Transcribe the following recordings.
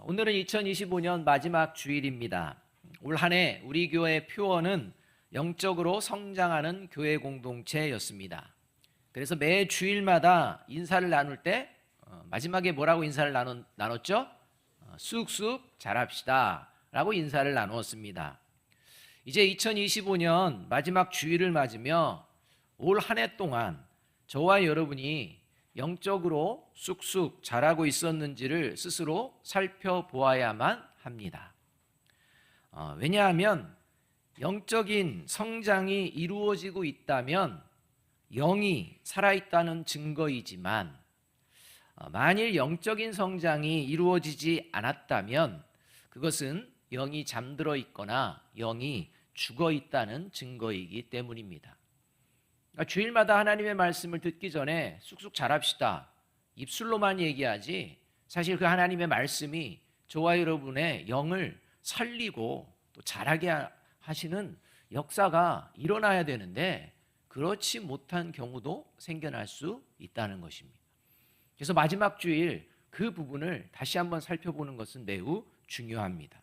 오늘은 2025년 마지막 주일입니다. 올 한 해 우리 교회 표어는 영적으로 성장하는 교회 공동체였습니다. 그래서 매 주일마다 인사를 나눌 때 마지막에 뭐라고 인사를 나눴죠? 쑥쑥 자랍시다 라고 인사를 나누었습니다. 이제 2025년 마지막 주일을 맞으며 올 한 해 동안 저와 여러분이 영적으로 쑥쑥 자라고 있었는지를 스스로 살펴보아야만 합니다. 왜냐하면 영적인 성장이 이루어지고 있다면 영이 살아있다는 증거이지만 만일 영적인 성장이 이루어지지 않았다면 그것은 영이 잠들어 있거나 영이 죽어 있다는 증거이기 때문입니다. 주일마다 하나님의 말씀을 듣기 전에 쑥쑥 자랍시다. 입술로만 얘기하지 사실 그 하나님의 말씀이 저와 여러분의 영을 살리고 또 자라게 하시는 역사가 일어나야 되는데 그렇지 못한 경우도 생겨날 수 있다는 것입니다. 그래서 마지막 주일 그 부분을 다시 한번 살펴보는 것은 매우 중요합니다.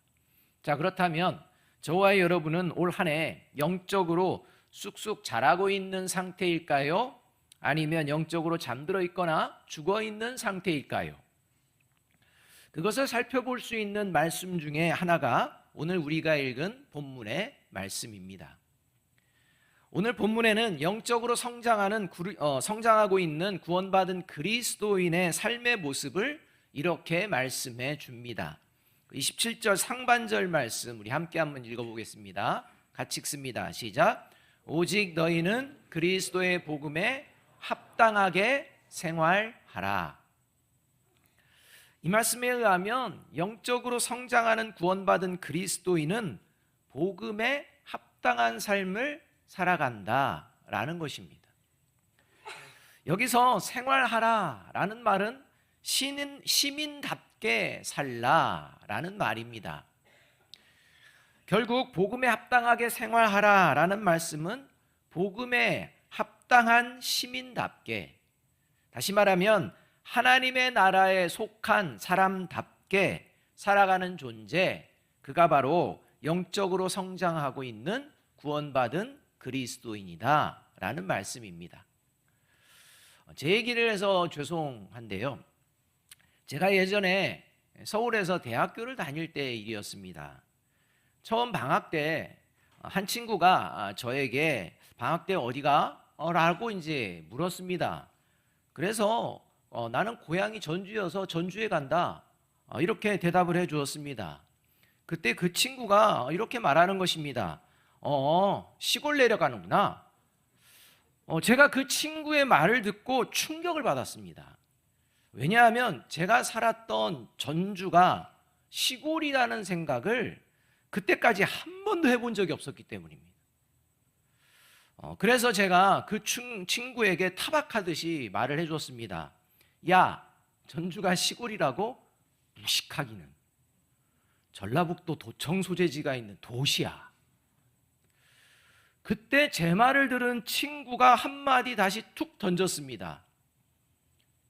자, 그렇다면 저와 여러분은 올 한 해 영적으로 쑥쑥 자라고 있는 상태일까요? 아니면 영적으로 잠들어 있거나 죽어 있는 상태일까요? 그것을 살펴볼 수 있는 말씀 중에 하나가 오늘 우리가 읽은 본문의 말씀입니다. 오늘 본문에는 영적으로 성장하고 있는 구원받은 그리스도인의 삶의 모습을 이렇게 말씀해 줍니다. 27절 상반절 말씀 우리 함께 한번 읽어보겠습니다. 같이 읽습니다. 시작. 오직 너희는 그리스도의 복음에 합당하게 생활하라. 이 말씀에 의하면 영적으로 성장하는 구원받은 그리스도인은 복음에 합당한 삶을 살아간다라는 것입니다. 여기서 생활하라라는 말은 시민답게 살라라는 말입니다. 결국 복음에 합당하게 생활하라라는 말씀은 복음에 합당한 시민답게, 다시 말하면 하나님의 나라에 속한 사람답게 살아가는 존재, 그가 바로 영적으로 성장하고 있는 구원받은 그리스도인이다 라는 말씀입니다. 제 얘기를 해서 죄송한데요, 제가 예전에 서울에서 대학교를 다닐 때 일이었습니다. 처음 방학 때 한 친구가 저에게 방학 때 어디가? 라고 이제 물었습니다. 그래서 나는 고향이 전주여서 전주에 간다. 이렇게 대답을 해 주었습니다. 그때 그 친구가 이렇게 말하는 것입니다. 시골 내려가는구나. 제가 그 친구의 말을 듣고 충격을 받았습니다. 왜냐하면 제가 살았던 전주가 시골이라는 생각을 그때까지 한 번도 해본 적이 없었기 때문입니다. 그래서 제가 그 친구에게 타박하듯이 말을 해줬습니다. 야, 전주가 시골이라고? 무식하기는. 전라북도 도청 소재지가 있는 도시야. 그때 제 말을 들은 친구가 한마디 다시 툭 던졌습니다.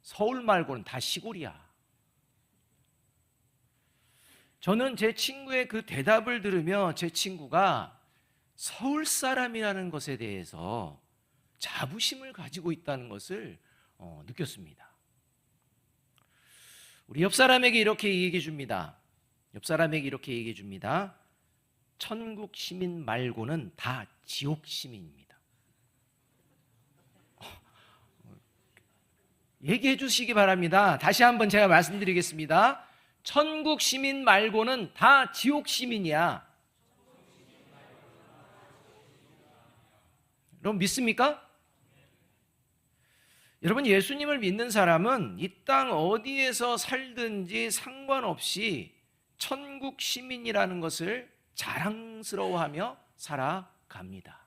서울 말고는 다 시골이야. 저는 제 친구의 그 대답을 들으며 제 친구가 서울 사람이라는 것에 대해서 자부심을 가지고 있다는 것을 느꼈습니다. 우리 옆 사람에게 이렇게 얘기해 줍니다. 옆 사람에게 이렇게 얘기해 줍니다. 천국 시민 말고는 다 지옥 시민입니다. 얘기해 주시기 바랍니다. 다시 한번 제가 말씀드리겠습니다. 천국 시민 말고는 다 지옥 시민이야. 여러분 믿습니까? 여러분, 예수님을 믿는 사람은 이 땅 어디에서 살든지 상관없이 천국 시민이라는 것을 자랑스러워하며 살아갑니다.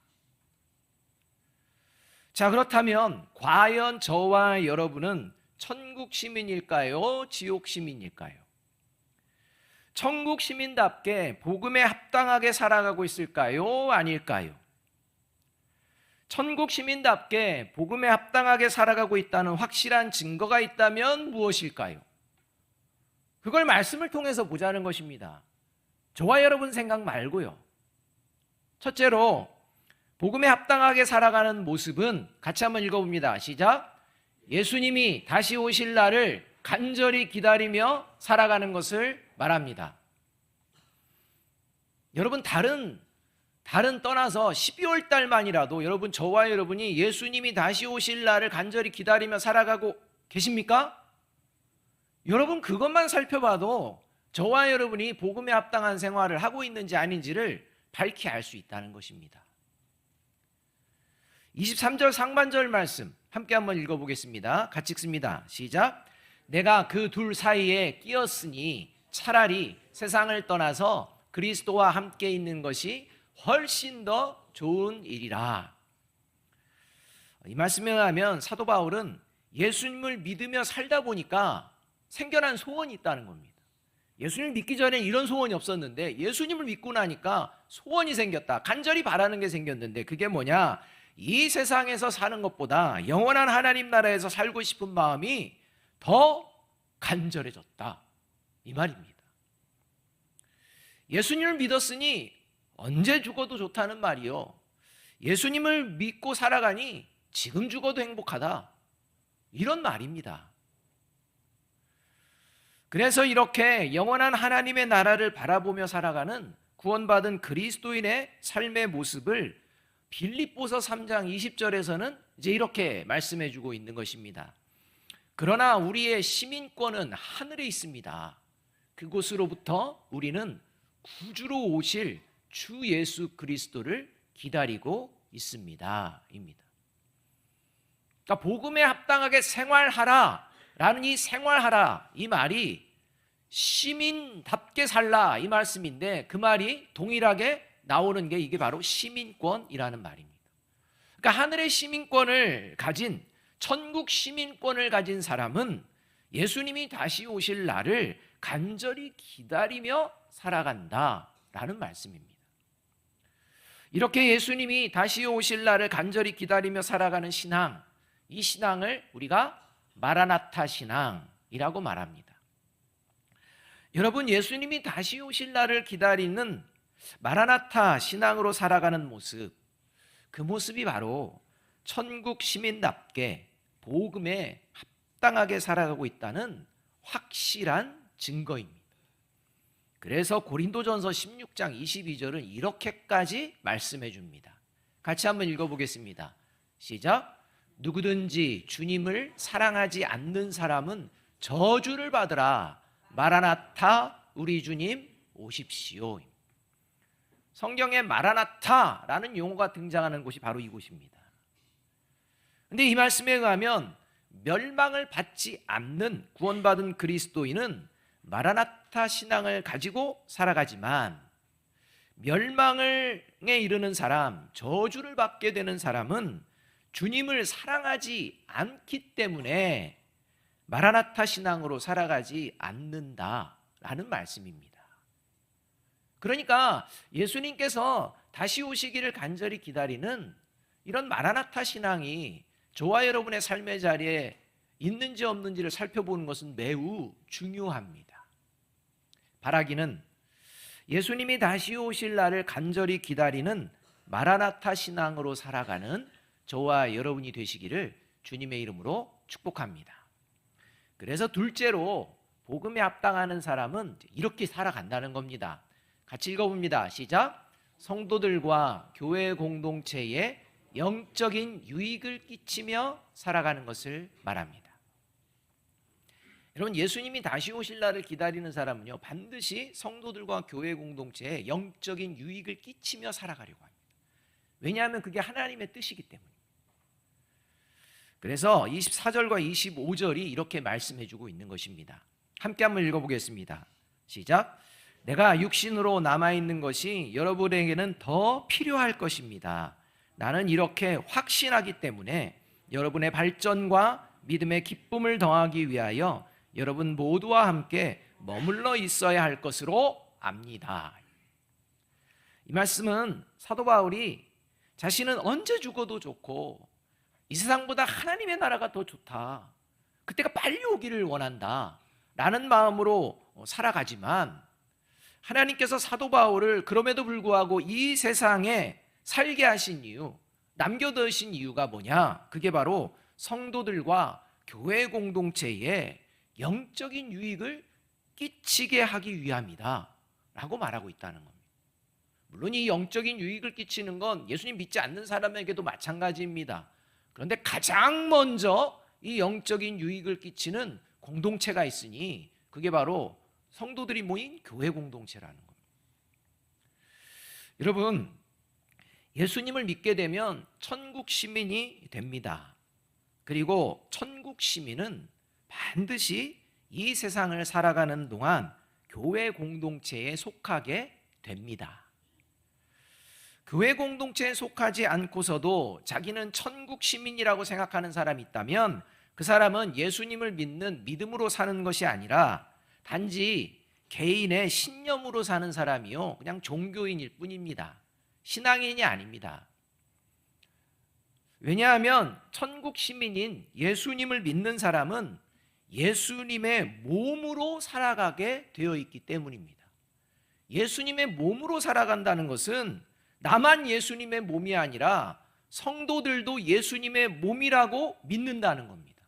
자, 그렇다면 과연 저와 여러분은 천국 시민일까요? 지옥 시민일까요? 천국 시민답게 복음에 합당하게 살아가고 있을까요? 아닐까요? 천국 시민답게 복음에 합당하게 살아가고 있다는 확실한 증거가 있다면 무엇일까요? 그걸 말씀을 통해서 보자는 것입니다. 저와 여러분 생각 말고요. 첫째로 복음에 합당하게 살아가는 모습은 같이 한번 읽어봅니다. 시작. 예수님이 다시 오실 날을 간절히 기다리며 살아가는 것을 말합니다. 여러분 다른 떠나서 12월 달만이라도 여러분 저와 여러분이 예수님이 다시 오실 날을 간절히 기다리며 살아가고 계십니까? 여러분 그것만 살펴봐도 저와 여러분이 복음에 합당한 생활을 하고 있는지 아닌지를 밝히 알 수 있다는 것입니다. 23절 상반절 말씀 함께 한번 읽어보겠습니다. 같이 읽습니다. 시작. 내가 그 둘 사이에 끼었으니 차라리 세상을 떠나서 그리스도와 함께 있는 것이 훨씬 더 좋은 일이라. 이 말씀에 의하면 사도 바울은 예수님을 믿으며 살다 보니까 생겨난 소원이 있다는 겁니다. 예수님을 믿기 전에 이런 소원이 없었는데 예수님을 믿고 나니까 소원이 생겼다. 간절히 바라는 게 생겼는데 그게 뭐냐? 이 세상에서 사는 것보다 영원한 하나님 나라에서 살고 싶은 마음이 더 간절해졌다. 이 말입니다. 예수님을 믿었으니 언제 죽어도 좋다는 말이요. 예수님을 믿고 살아가니 지금 죽어도 행복하다. 이런 말입니다. 그래서 이렇게 영원한 하나님의 나라를 바라보며 살아가는 구원받은 그리스도인의 삶의 모습을 빌립보서 3장 20절에서는 이제 이렇게 말씀해 주고 있는 것입니다. 그러나 우리의 시민권은 하늘에 있습니다. 그곳으로부터 우리는 구주로 오실 주 예수 그리스도를 기다리고 있습니다. 입니다. 그러니까 복음에 합당하게 생활하라 라는 이 생활하라 이 말이 시민답게 살라 이 말씀인데 그 말이 동일하게 나오는 게 이게 바로 시민권이라는 말입니다. 그러니까 하늘의 시민권을 가진 천국 시민권을 가진 사람은 예수님이 다시 오실 날을 간절히 기다리며 살아간다라는 말씀입니다. 이렇게 예수님이 다시 오실 날을 간절히 기다리며 살아가는 신앙, 이 신앙을 우리가 마라나타 신앙이라고 말합니다. 여러분 예수님이 다시 오실 날을 기다리는 마라나타 신앙으로 살아가는 모습, 그 모습이 바로 천국 시민답게 복음에 합당하게 살아가고 있다는 확실한 증거입니다. 그래서 고린도전서 16장 22절은 이렇게까지 말씀해 줍니다. 같이 한번 읽어보겠습니다. 시작. 누구든지 주님을 사랑하지 않는 사람은 저주를 받으라. 마라나타 우리 주님 오십시오. 성경에 마라나타라는 용어가 등장하는 곳이 바로 이곳입니다. 그런데 이 말씀에 의하면 멸망을 받지 않는 구원받은 그리스도인은 마라나타 신앙을 가지고 살아가지만 멸망에 이르는 사람, 저주를 받게 되는 사람은 주님을 사랑하지 않기 때문에 마라나타 신앙으로 살아가지 않는다라는 말씀입니다. 그러니까 예수님께서 다시 오시기를 간절히 기다리는 이런 마라나타 신앙이 저와 여러분의 삶의 자리에 있는지 없는지를 살펴보는 것은 매우 중요합니다. 바라기는 예수님이 다시 오실 날을 간절히 기다리는 마라나타 신앙으로 살아가는 저와 여러분이 되시기를 주님의 이름으로 축복합니다. 그래서 둘째로 복음에 합당하는 사람은 이렇게 살아간다는 겁니다. 같이 읽어봅니다. 시작. 성도들과 교회 공동체에 영적인 유익을 끼치며 살아가는 것을 말합니다. 여러분 예수님이 다시 오실 날을 기다리는 사람은요 반드시 성도들과 교회 공동체에 영적인 유익을 끼치며 살아가려고 합니다. 왜냐하면 그게 하나님의 뜻이기 때문입니다. 그래서 24절과 25절이 이렇게 말씀해주고 있는 것입니다. 함께 한번 읽어보겠습니다. 시작. 내가 육신으로 남아있는 것이 여러분에게는 더 필요할 것입니다. 나는 이렇게 확신하기 때문에 여러분의 발전과 믿음의 기쁨을 더하기 위하여 여러분 모두와 함께 머물러 있어야 할 것으로 압니다. 이 말씀은 사도 바울이 자신은 언제 죽어도 좋고 이 세상보다 하나님의 나라가 더 좋다. 그때가 빨리 오기를 원한다. 라는 마음으로 살아가지만 하나님께서 사도 바울을 그럼에도 불구하고 이 세상에 살게 하신 이유, 남겨두신 이유가 뭐냐? 그게 바로 성도들과 교회 공동체에 영적인 유익을 끼치게 하기 위함이다 라고 말하고 있다는 겁니다. 물론 이 영적인 유익을 끼치는 건 예수님 믿지 않는 사람에게도 마찬가지입니다. 그런데 가장 먼저 이 영적인 유익을 끼치는 공동체가 있으니 그게 바로 성도들이 모인 교회 공동체라는 겁니다. 여러분, 예수님을 믿게 되면 천국 시민이 됩니다. 그리고 천국 시민은 반드시 이 세상을 살아가는 동안 교회 공동체에 속하게 됩니다. 교회 공동체에 속하지 않고서도 자기는 천국 시민이라고 생각하는 사람이 있다면 그 사람은 예수님을 믿는 믿음으로 사는 것이 아니라 단지 개인의 신념으로 사는 사람이요, 그냥 종교인일 뿐입니다. 신앙인이 아닙니다. 왜냐하면 천국 시민인 예수님을 믿는 사람은 예수님의 몸으로 살아가게 되어 있기 때문입니다. 예수님의 몸으로 살아간다는 것은 나만 예수님의 몸이 아니라 성도들도 예수님의 몸이라고 믿는다는 겁니다.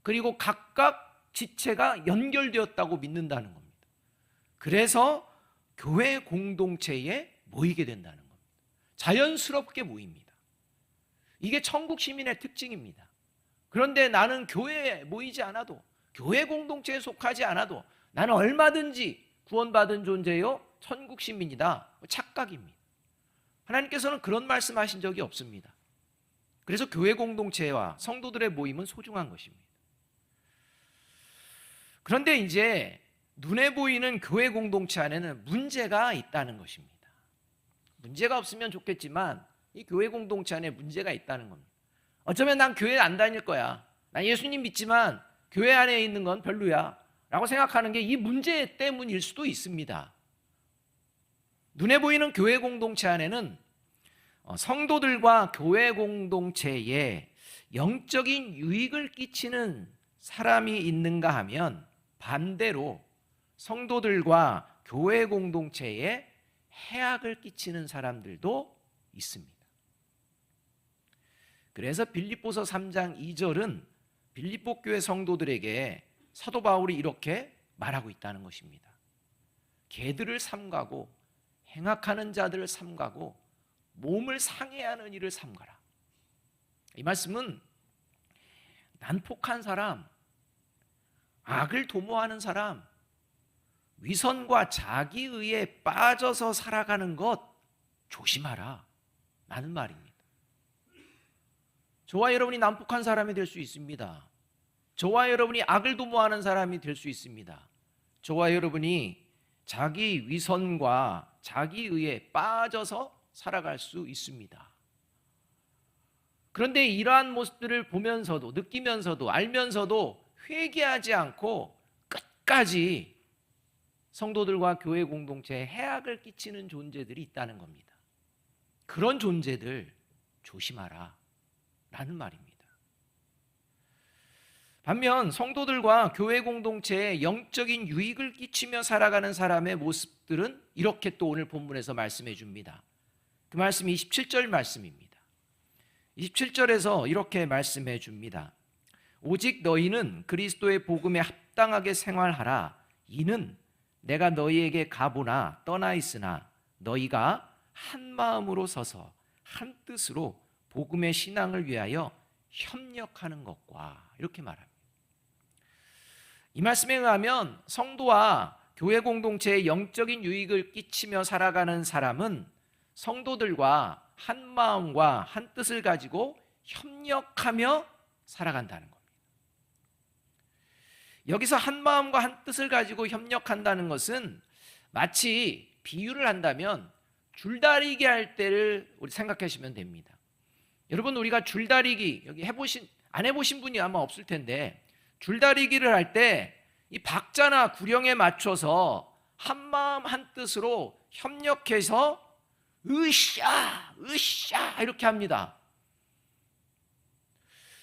그리고 각각 지체가 연결되었다고 믿는다는 겁니다. 그래서 교회 공동체에 모이게 된다는 겁니다. 자연스럽게 모입니다. 이게 천국 시민의 특징입니다. 그런데 나는 교회에 모이지 않아도, 교회 공동체에 속하지 않아도 나는 얼마든지 구원받은 존재요, 천국 시민이다. 착각입니다. 하나님께서는 그런 말씀하신 적이 없습니다. 그래서 교회 공동체와 성도들의 모임은 소중한 것입니다. 그런데 이제 눈에 보이는 교회 공동체 안에는 문제가 있다는 것입니다. 문제가 없으면 좋겠지만 이 교회 공동체 안에 문제가 있다는 겁니다. 어쩌면 난 교회 안 다닐 거야, 난 예수님 믿지만 교회 안에 있는 건 별로야 라고 생각하는 게 이 문제 때문일 수도 있습니다. 눈에 보이는 교회 공동체 안에는 성도들과 교회 공동체에 영적인 유익을 끼치는 사람이 있는가 하면 반대로 성도들과 교회 공동체에 해악을 끼치는 사람들도 있습니다. 그래서 빌립보서 3장 2절은 빌립보 교회 성도들에게 사도 바울이 이렇게 말하고 있다는 것입니다. 개들을 삼가고 행악하는 자들을 삼가고 몸을 상해하는 일을 삼가라. 이 말씀은 난폭한 사람, 악을 도모하는 사람, 위선과 자기의에 빠져서 살아가는 것 조심하라 라는 말입니다. 저와 여러분이 난폭한 사람이 될 수 있습니다. 저와 여러분이 악을 도모하는 사람이 될 수 있습니다. 저와 여러분이 자기 위선과 자기의에 빠져서 살아갈 수 있습니다. 그런데 이러한 모습들을 보면서도, 느끼면서도, 알면서도 회개하지 않고 끝까지 성도들과 교회 공동체에 해악을 끼치는 존재들이 있다는 겁니다. 그런 존재들 조심하라 라는 말입니다. 반면 성도들과 교회 공동체에 영적인 유익을 끼치며 살아가는 사람의 모습들은 이렇게 또 오늘 본문에서 말씀해 줍니다. 그 말씀이 27절 말씀입니다. 27절에서 이렇게 말씀해 줍니다. 오직 너희는 그리스도의 복음에 합당하게 생활하라. 이는 내가 너희에게 가보나 떠나 있으나 너희가 한 마음으로 서서 한 뜻으로 복음의 신앙을 위하여 협력하는 것과, 이렇게 말합니다. 이 말씀에 의하면 성도와 교회 공동체에 영적인 유익을 끼치며 살아가는 사람은 성도들과 한 마음과 한 뜻을 가지고 협력하며 살아간다는 겁니다. 여기서 한 마음과 한 뜻을 가지고 협력한다는 것은 마치 비유를 한다면 줄다리기 할 때를 우리 생각하시면 됩니다. 여러분, 우리가 줄다리기 여기 안 해보신 분이 아마 없을 텐데, 줄다리기를 할 때 이 박자나 구령에 맞춰서 한 마음 한 뜻으로 협력해서 으쌰 으쌰 이렇게 합니다.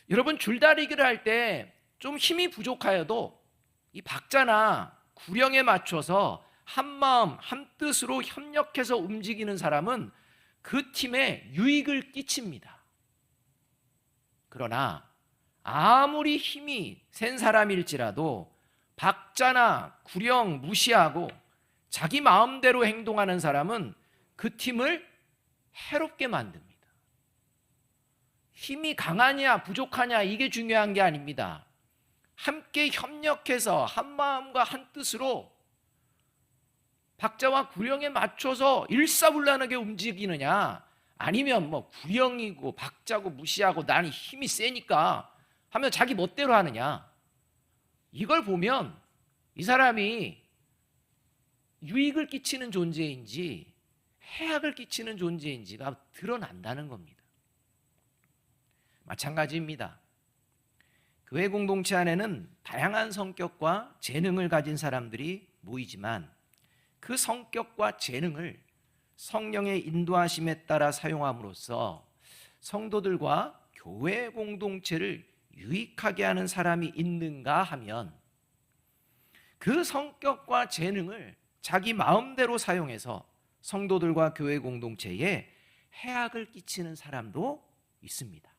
여러분, 줄다리기를 할 때 좀 힘이 부족하여도 이 박자나 구령에 맞춰서 한 마음 한 뜻으로 협력해서 움직이는 사람은 그 팀에 유익을 끼칩니다. 그러나 아무리 힘이 센 사람일지라도 박자나 구령 무시하고 자기 마음대로 행동하는 사람은 그 팀을 해롭게 만듭니다. 힘이 강하냐 부족하냐 이게 중요한 게 아닙니다. 함께 협력해서 한 마음과 한 뜻으로 박자와 구령에 맞춰서 일사불란하게 움직이느냐, 아니면 뭐 구령이고 박자고 무시하고 나는 힘이 세니까 하면 자기 멋대로 하느냐, 이걸 보면 이 사람이 유익을 끼치는 존재인지 해악을 끼치는 존재인지가 드러난다는 겁니다. 마찬가지입니다. 교회 공동체 안에는 다양한 성격과 재능을 가진 사람들이 모이지만 그 성격과 재능을 성령의 인도하심에 따라 사용함으로써 성도들과 교회 공동체를 유익하게 하는 사람이 있는가 하면, 그 성격과 재능을 자기 마음대로 사용해서 성도들과 교회 공동체에 해악을 끼치는 사람도 있습니다.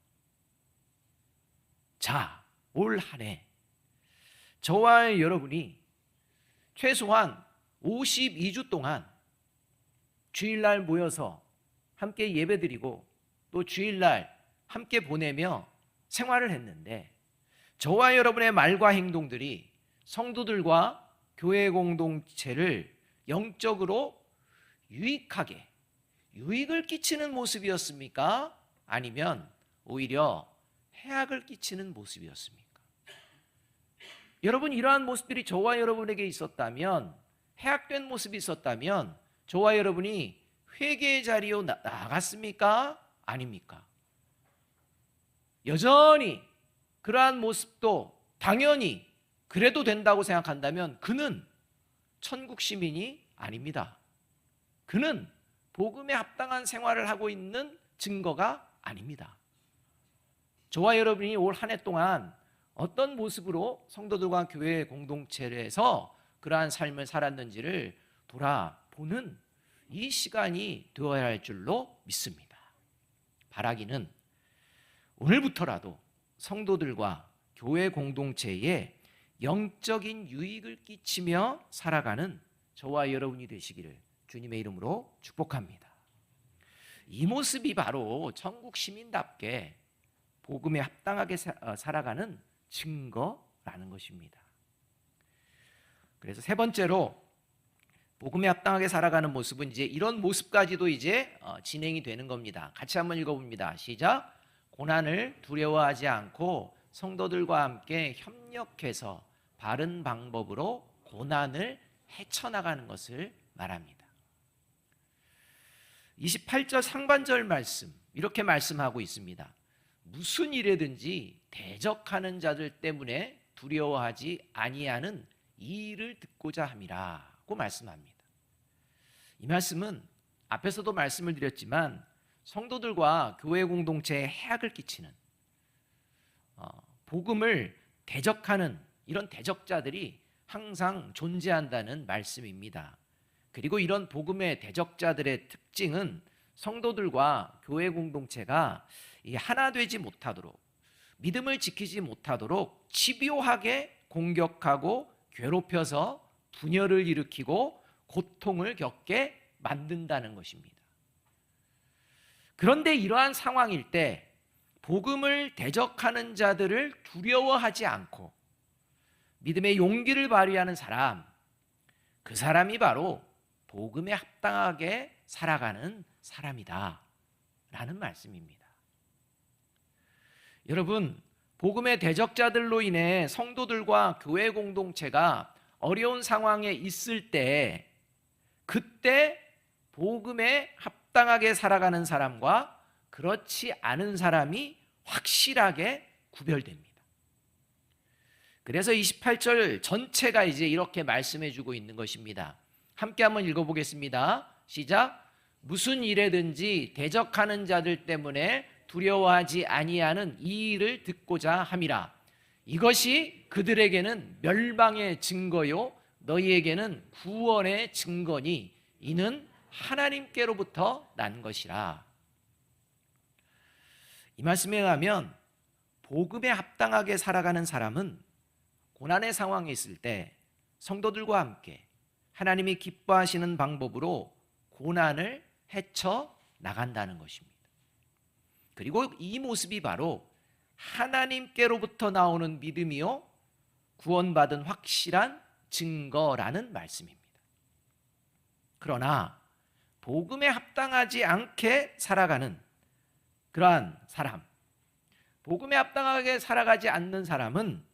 자, 올 한 해 저와 여러분이 최소한 52주 동안 주일날 모여서 함께 예배드리고 또 주일날 함께 보내며 생활을 했는데, 저와 여러분의 말과 행동들이 성도들과 교회 공동체를 영적으로 유익하게, 유익을 끼치는 모습이었습니까? 아니면 오히려 해악을 끼치는 모습이었습니까? 여러분, 이러한 모습들이 저와 여러분에게 있었다면, 해악된 모습이 있었다면 저와 여러분이 회개의 자리로 나아갔습니까? 아닙니까? 여전히 그러한 모습도 당연히 그래도 된다고 생각한다면 그는 천국 시민이 아닙니다. 그는 복음에 합당한 생활을 하고 있는 증거가 아닙니다. 저와 여러분이 올 한 해 동안 어떤 모습으로 성도들과 교회 공동체에서 그러한 삶을 살았는지를 돌아보는 이 시간이 되어야 할 줄로 믿습니다. 바라기는 오늘부터라도 성도들과 교회 공동체에 영적인 유익을 끼치며 살아가는 저와 여러분이 되시기를 주님의 이름으로 축복합니다. 이 모습이 바로 천국 시민답게 복음에 합당하게 살아가는 증거라는 것입니다. 그래서 세 번째로 복음에 합당하게 살아가는 모습은 이제 이런 모습까지도 이제 진행이 되는 겁니다. 같이 한번 읽어봅니다. 시작. 고난을 두려워하지 않고 성도들과 함께 협력해서 바른 방법으로 고난을 헤쳐나가는 것을 말합니다. 28절 상반절 말씀 이렇게 말씀하고 있습니다. 무슨 일에든지 대적하는 자들 때문에 두려워하지 아니하는 이 일을 듣고자 함이라고 말씀합니다. 이 말씀은 앞에서도 말씀을 드렸지만 성도들과 교회 공동체에 해악을 끼치는 복음을 대적하는 이런 대적자들이 항상 존재한다는 말씀입니다. 그리고 이런 복음의 대적자들의 특징은 성도들과 교회 공동체가 하나 되지 못하도록, 믿음을 지키지 못하도록 집요하게 공격하고 괴롭혀서 분열을 일으키고 고통을 겪게 만든다는 것입니다. 그런데 이러한 상황일 때 복음을 대적하는 자들을 두려워하지 않고 믿음의 용기를 발휘하는 사람, 그 사람이 바로 복음에 합당하게 살아가는 사람이다 라는 말씀입니다. 여러분, 복음의 대적자들로 인해 성도들과 교회 공동체가 어려운 상황에 있을 때, 그때 복음에 합당하게 살아가는 사람과 그렇지 않은 사람이 확실하게 구별됩니다. 그래서 28절 전체가 이제 이렇게 말씀해 주고 있는 것입니다. 함께 한번 읽어보겠습니다. 시작. 무슨 일에든지 대적하는 자들 때문에 두려워하지 아니하는 이 일을 듣고자 함이라. 이것이 그들에게는 멸망의 증거요 너희에게는 구원의 증거니 이는 하나님께로부터 난 것이라. 이 말씀에 의하면 복음에 합당하게 살아가는 사람은 고난의 상황에 있을 때 성도들과 함께 하나님이 기뻐하시는 방법으로 고난을 헤쳐 나간다는 것입니다. 그리고 이 모습이 바로 하나님께로부터 나오는 믿음이요 구원받은 확실한 증거라는 말씀입니다. 그러나 복음에 합당하지 않게 살아가는 그러한 사람, 복음에 합당하게 살아가지 않는 사람은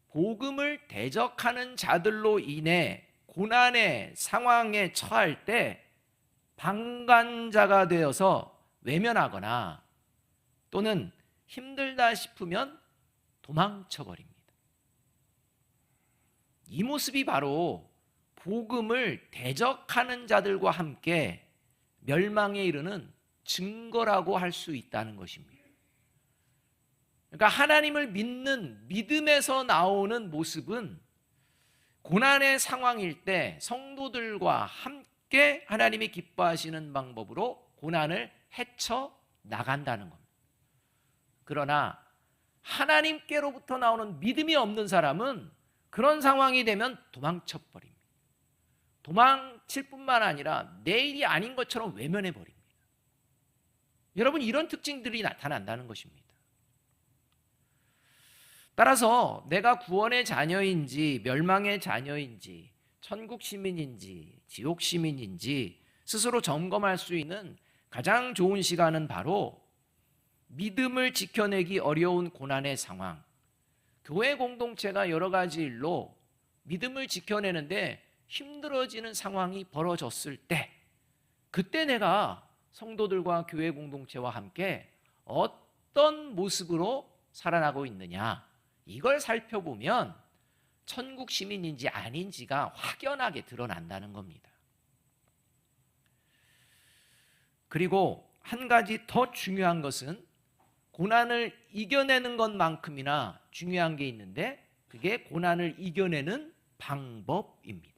복음을 대적하는 자들로 인해 고난의 상황에 처할 때 방관자가 되어서 외면하거나 또는 힘들다 싶으면 도망쳐버립니다. 이 모습이 바로 복음을 대적하는 자들과 함께 멸망에 이르는 증거라고 할 수 있다는 것입니다. 그러니까 하나님을 믿는 믿음에서 나오는 모습은 고난의 상황일 때 성도들과 함께 하나님이 기뻐하시는 방법으로 고난을 헤쳐 나간다는 겁니다. 그러나 하나님께로부터 나오는 믿음이 없는 사람은 그런 상황이 되면 도망쳐 버립니다. 도망칠 뿐만 아니라 내일이 아닌 것처럼 외면해 버립니다. 여러분, 이런 특징들이 나타난다는 것입니다. 따라서 내가 구원의 자녀인지 멸망의 자녀인지 천국 시민인지 지옥 시민인지 스스로 점검할 수 있는 가장 좋은 시간은 바로 믿음을 지켜내기 어려운 고난의 상황, 교회 공동체가 여러 가지 일로 믿음을 지켜내는데 힘들어지는 상황이 벌어졌을 때, 그때 내가 성도들과 교회 공동체와 함께 어떤 모습으로 살아나고 있느냐, 이걸 살펴보면 천국 시민인지 아닌지가 확연하게 드러난다는 겁니다. 그리고 한 가지 더 중요한 것은 고난을 이겨내는 것만큼이나 중요한 게 있는데 그게 고난을 이겨내는 방법입니다.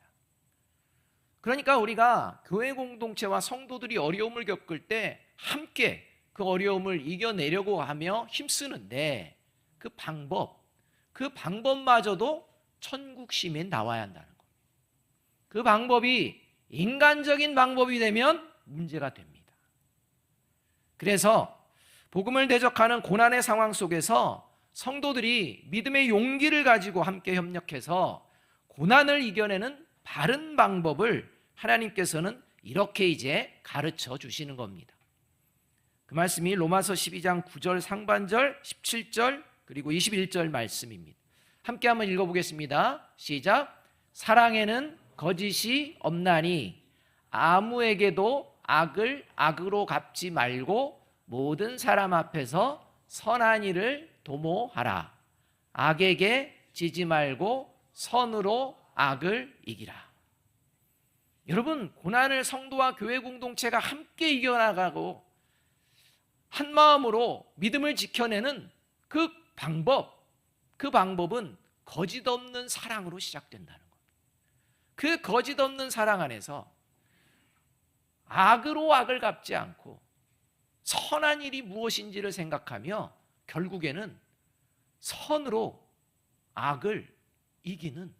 그러니까 우리가 교회 공동체와 성도들이 어려움을 겪을 때 함께 그 어려움을 이겨내려고 하며 힘쓰는데 그 방법마저도 천국 시민 나와야 한다는 겁니다. 그 방법이 인간적인 방법이 되면 문제가 됩니다. 그래서 복음을 대적하는 고난의 상황 속에서 성도들이 믿음의 용기를 가지고 함께 협력해서 고난을 이겨내는 바른 방법을 하나님께서는 이렇게 이제 가르쳐 주시는 겁니다. 그 말씀이 로마서 12장 9절 상반절, 17절 그리고 21절 말씀입니다. 함께 한번 읽어보겠습니다. 시작. 사랑에는 거짓이 없나니 아무에게도 악을 악으로 갚지 말고 모든 사람 앞에서 선한 일을 도모하라. 악에게 지지 말고 선으로 악을 이기라. 여러분, 고난을 성도와 교회 공동체가 함께 이겨나가고 한 마음으로 믿음을 지켜내는 그 방법은 거짓 없는 사랑으로 시작된다는 겁니다. 그 거짓 없는 사랑 안에서 악으로 악을 갚지 않고 선한 일이 무엇인지를 생각하며 결국에는 선으로 악을 이기는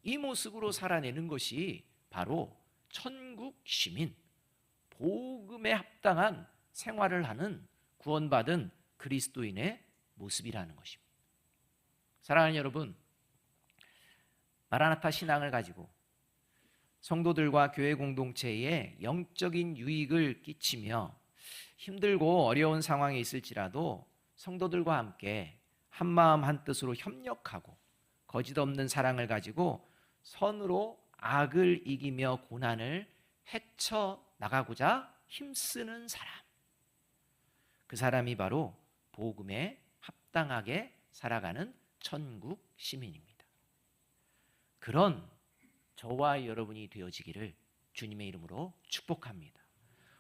이 모습으로 살아내는 것이 바로 천국 시민, 복음에 합당한 생활을 하는 구원받은 그리스도인의 모습이라는 것입니다. 사랑하는 여러분, 마라나타 신앙을 가지고 성도들과 교회 공동체에 영적인 유익을 끼치며 힘들고 어려운 상황에 있을지라도 성도들과 함께 한마음 한뜻으로 협력하고 거짓 없는 사랑을 가지고 선으로 악을 이기며 고난을 헤쳐나가고자 힘쓰는 사람, 그 사람이 바로 복음에 합당하게 살아가는 천국 시민입니다. 그런 저와 여러분이 되어지기를 주님의 이름으로 축복합니다.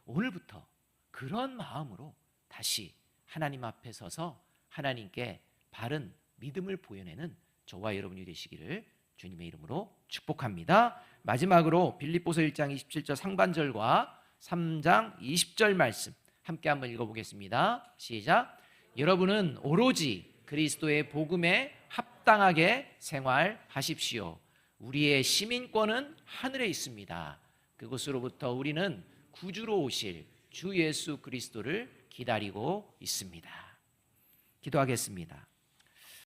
오늘부터 그런 마음으로 다시 하나님 앞에 서서 하나님께 바른 믿음을 보여내는 저와 여러분이 되시기를 주님의 이름으로 축복합니다. 마지막으로 빌립보서 1장 27절 상반절과 3장 20절 말씀 함께 한번 읽어보겠습니다. 시작. 여러분은 오로지 그리스도의 복음에 합당하게 생활하십시오. 우리의 시민권은 하늘에 있습니다. 그곳으로부터 우리는 구주로 오실 주 예수 그리스도를 기다리고 있습니다. 기도하겠습니다.